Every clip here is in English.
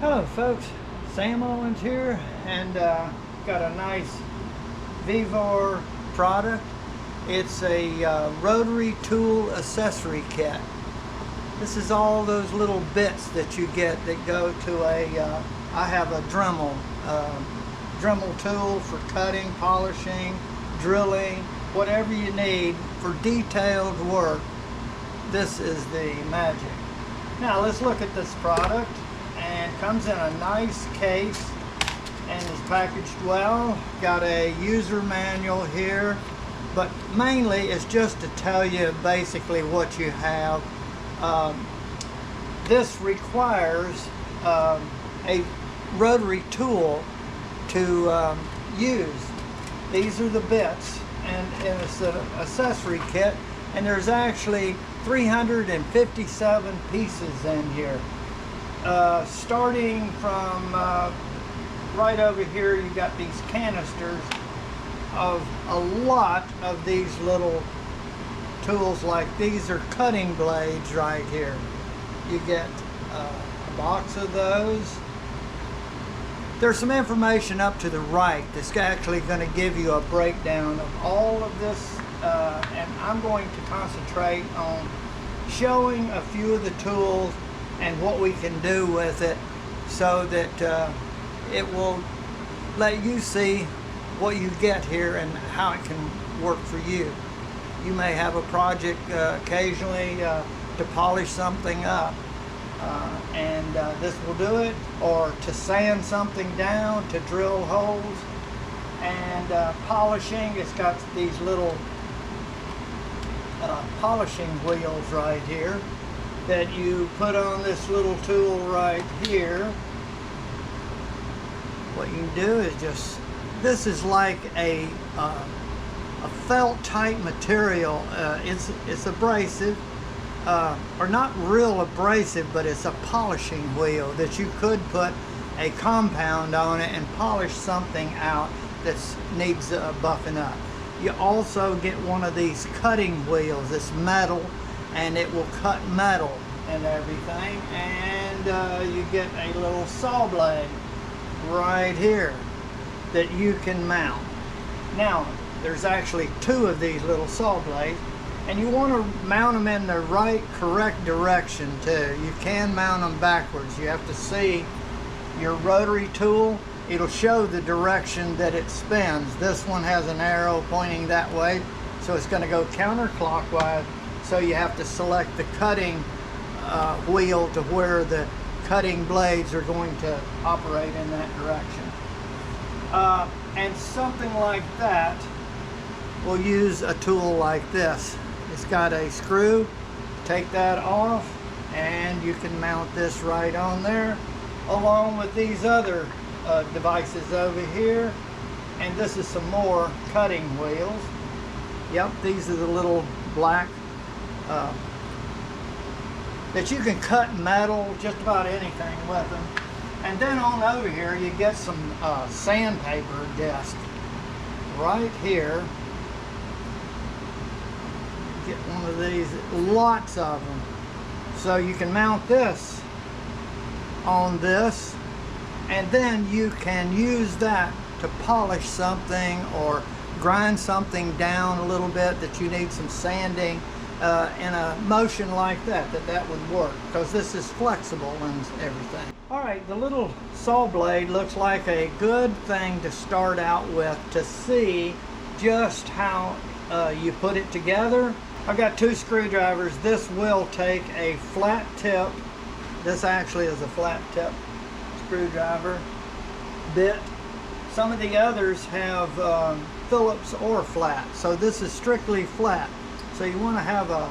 Hello folks, Sam Owens here, and got a nice VEVOR product. It's a rotary tool accessory kit. This is all those little bits that you get that go to I have a Dremel tool for cutting, polishing, drilling, whatever you need for detailed work. This is the magic. Now let's look at this product. And comes in a nice case and is packaged well. Got a user manual here, but mainly it's just to tell you basically what you have. This requires a rotary tool to use. These are the bits, and it's an accessory kit, and there's actually 357 pieces in here. Starting from right over here, you got these canisters of a lot of these little tools. Like these are cutting blades right here. You get a box of those. There's some information up to the right that's actually going to give you a breakdown of all of this, and I'm going to concentrate on showing a few of the tools and what we can do with it, so that it will let you see what you get here and how it can work for you. You may have a project occasionally to polish something up, and this will do it, or to sand something down, to drill holes, and polishing. It's got these little polishing wheels right here that you put on this little tool right here. What you can do is just, this is like a felt type material. It's abrasive, or not real abrasive, but it's a polishing wheel that you could put a compound on it and polish something out that needs buffing up. You also get one of these cutting wheels. It's metal, and it will cut metal and everything, and you get a little saw blade right here that you can mount. Now there's actually two of these little saw blades, and you want to mount them in the right, correct direction too. You can mount them backwards. You have to see your rotary tool. It'll show the direction that it spins. This one has an arrow pointing that way, so it's going to go counterclockwise. So you have to select the cutting wheel to where the cutting blades are going to operate in that direction. And something like that will use a tool like this. It's got a screw. Take that off, and you can mount this right on there, along with these other devices over here. And this is some more cutting wheels. Yep, these are the little black that you can cut metal, just about anything with them. And then on over here you get some sandpaper disc right here. Get one of these, lots of them. So you can mount this on this, and then you can use that to polish something or grind something down a little bit that you need some sanding. In a motion like that would work, because this is flexible and everything. Alright, the little saw blade looks like a good thing to start out with to see just how you put it together. I've got two screwdrivers. This will take a flat tip. This actually is a flat tip screwdriver bit. Some of the others have Phillips or flat, so this is strictly flat. So you want to have a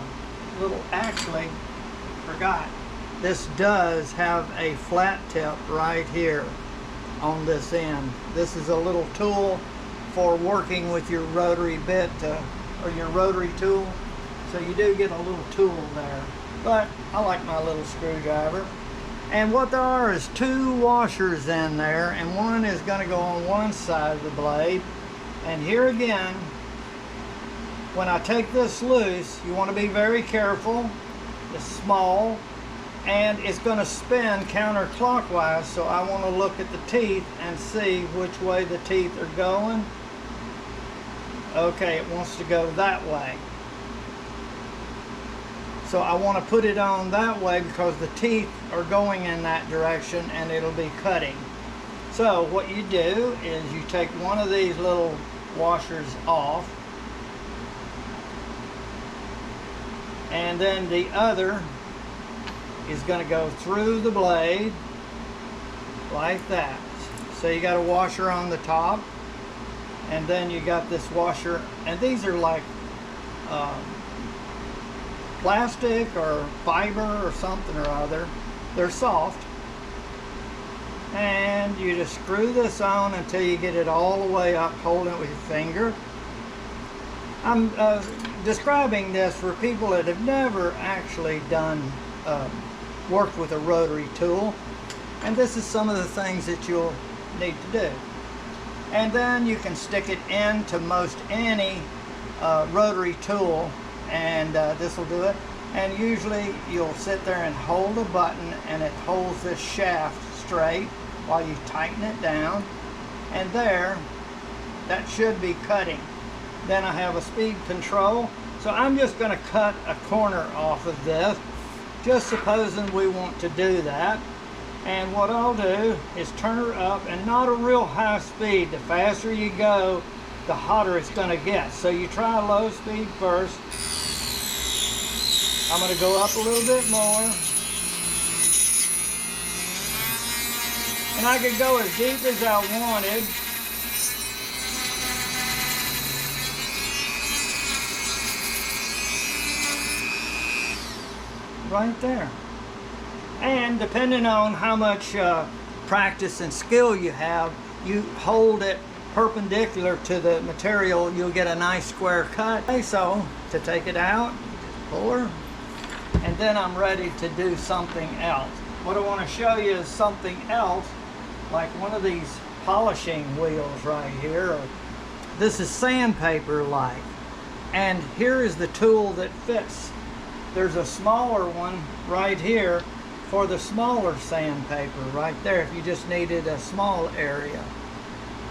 little, actually, forgot, this does have a flat tip right here on this end. This is a little tool for working with your rotary bit, or your rotary tool. So you do get a little tool there. But I like my little screwdriver. And what there are is two washers in there, and one is going to go on one side of the blade. And here again, when I take this loose, you want to be very careful. It's small, and it's going to spin counterclockwise, so I want to look at the teeth and see which way the teeth are going. Okay, it wants to go that way. So I want to put it on that way because the teeth are going in that direction and it'll be cutting. So what you do is you take one of these little washers off, and then the other is going to go through the blade like that. So you got a washer on the top, and then you got this washer, and these are like plastic or fiber or something or other. They're soft, and you just screw this on until you get it all the way up, holding it with your finger. I'm describing this for people that have never actually done worked with a rotary tool, and this is some of the things that you'll need to do. And then you can stick it into most any rotary tool, and this will do it. And usually you'll sit there and hold a button, and it holds this shaft straight while you tighten it down, and there, that should be cutting. Then I have a speed control, so I'm just going to cut a corner off of this, just supposing we want to do that. And what I'll do is turn her up, and not a real high speed. The faster you go, the hotter it's going to get. So you try low speed first. I'm going to go up a little bit more. And I could go as deep as I wanted. Right there. And depending on how much practice and skill you have, you hold it perpendicular to the material, you'll get a nice square cut. Okay, so to take it out, pull her, and then I'm ready to do something else. What I want to show you is something else, like one of these polishing wheels right here. This is sandpaper like, and here is the tool that fits. There's a smaller one right here for the smaller sandpaper right there if you just needed a small area.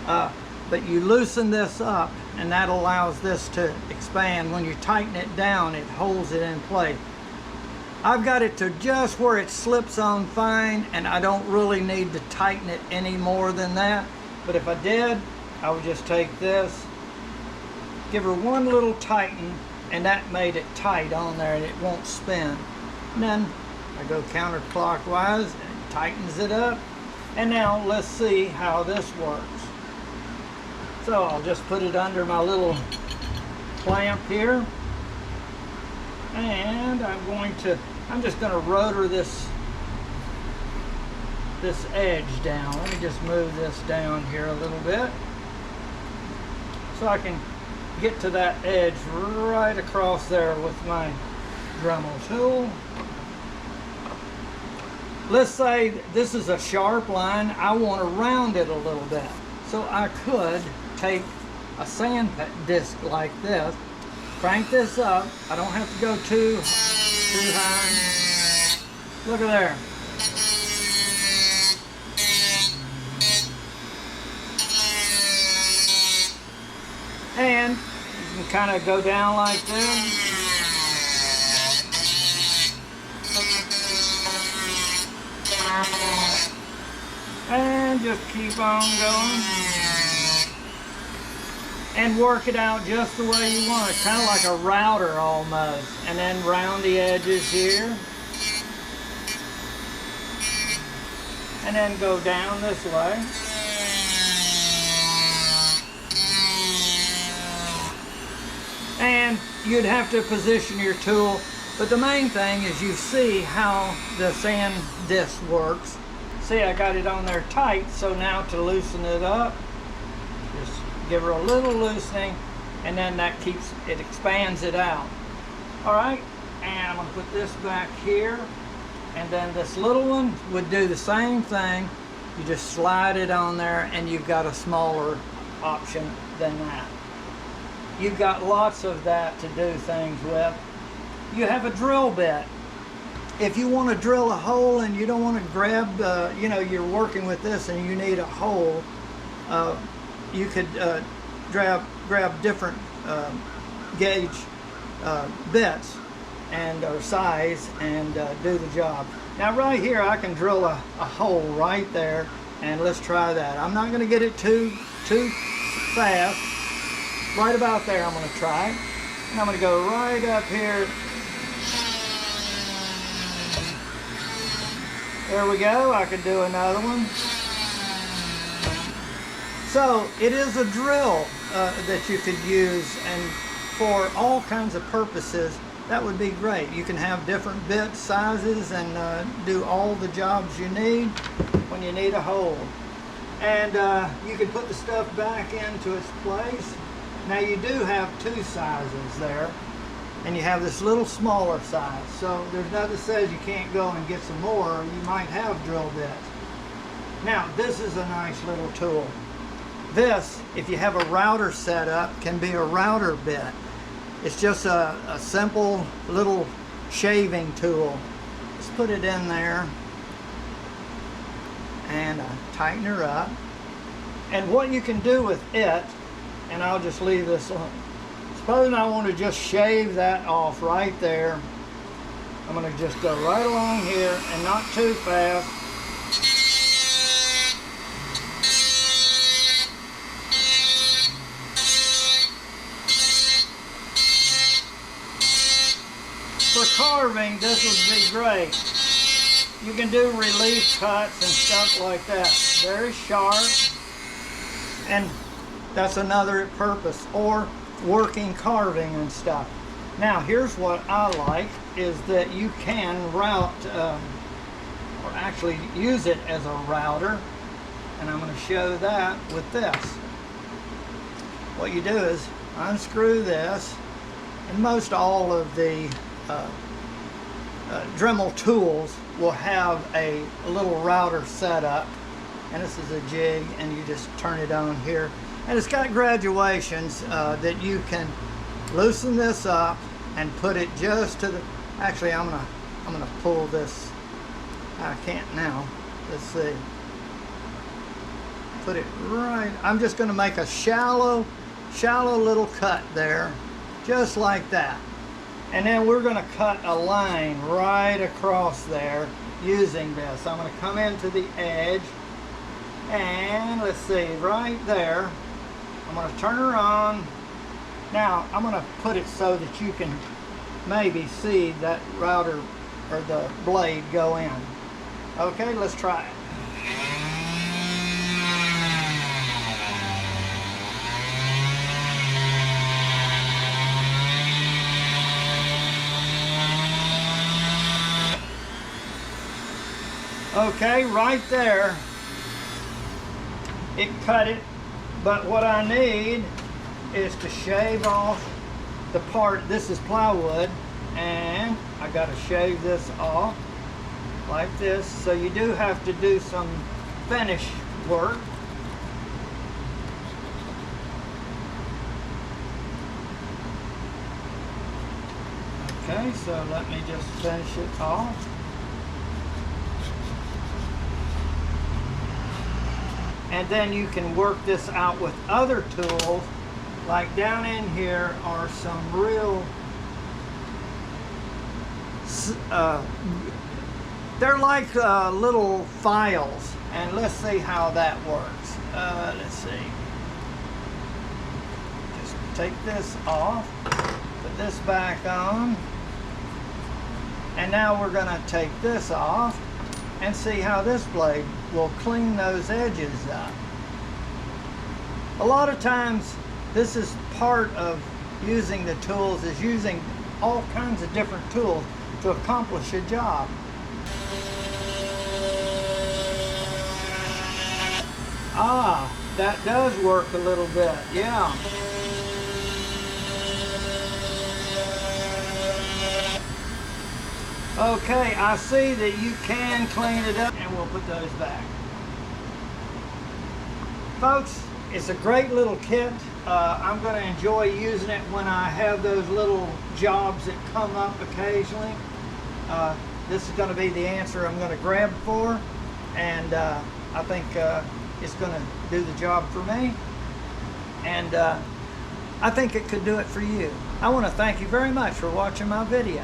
But you loosen this up, and that allows this to expand. When you tighten it down, it holds it in place. I've got it to just where it slips on fine, and I don't really need to tighten it any more than that. But if I did, I would just take this, give her one little tighten, and that made it tight on there, and it won't spin. And then I go counterclockwise, and it tightens it up. And now let's see how this works. So I'll just put it under my little clamp here, and I'm just going to rotor this edge down. Let me just move this down here a little bit so I can get to that edge right across there with my Dremel tool. Let's say this is a sharp line. I want to round it a little bit. So I could take a sand disc like this, crank this up. I don't have to go too high. Look at there. And you can kind of go down like this. And just keep on going. And work it out just the way you want it. Kind of like a router almost. And then round the edges here. And then go down this way. And you'd have to position your tool, but the main thing is you see how the sand disc works. See, I got it on there tight, so now to loosen it up, just give her a little loosening, and then that expands it out. All right, and I'm gonna put this back here, and then this little one would do the same thing. You just slide it on there, and you've got a smaller option than that. You've got lots of that to do things with. You have a drill bit. if you want to drill a hole and you don't want to grab, you know, you're working with this and you need a hole, you could grab different gauge bits and or size and do the job. Now right here I can drill a hole right there, and let's try that. I'm not going to get it too fast. Right about there I'm going to try it. And I'm going to go right up here. There we go. I can do another one. So it is a drill that you could use, and for all kinds of purposes that would be great. You can have different bit sizes and do all the jobs you need when you need a hole. And you can put the stuff back into its place. Now you do have two sizes there, and you have this little smaller size, so there's nothing that says you can't go and get some more, or you might have drill bits. Now this is a nice little tool. This, if you have a router set up, can be a router bit. It's just a simple little shaving tool. Just put it in there and tighten her up. And what you can do with it, and I'll just leave this on. Suppose I want to just shave that off right there. I'm going to just go right along here and not too fast. For carving, this would be great. You can do relief cuts and stuff like that. Very sharp. And that's another purpose. Or working carving and stuff. Now here's what I like, is that you can route, or actually use it as a router. And I'm going to show that with this. What you do is unscrew this, and most all of the Dremel tools will have a little router set up, and this is a jig, and you just turn it on here, and it's got graduations that you can loosen this up and put it just to the. Actually, I'm gonna pull this. I can't now. Let's see. Put it right. I'm just gonna make a shallow little cut there, just like that. And then we're going to cut a line right across there using this. I'm going to come into the edge, and let's see, right there. I'm going to turn her on. Now I'm going to put it so that you can maybe see that router or the blade go in. Okay, let's try it. Okay, right there, it cut it, but what I need is to shave off the part. This is plywood, and I got to shave this off like this. So you do have to do some finish work. Okay, so let me just finish it off. And then you can work this out with other tools. Like down in here are some real, they're like little files. And let's see how that works. Let's see. Just take this off, put this back on. And now we're gonna take this off and see how this blade will clean those edges up. A lot of times this is part of using the tools, is using all kinds of different tools to accomplish a job. Ah, that does work a little bit, yeah. Okay, I see that you can clean it up, and we'll put those back. Folks, it's a great little kit. I'm going to enjoy using it when I have those little jobs that come up occasionally. this is going to be the answer I'm going to grab for, and I think it's going to do the job for me, and I think it could do it for you. I want to thank you very much for watching my video.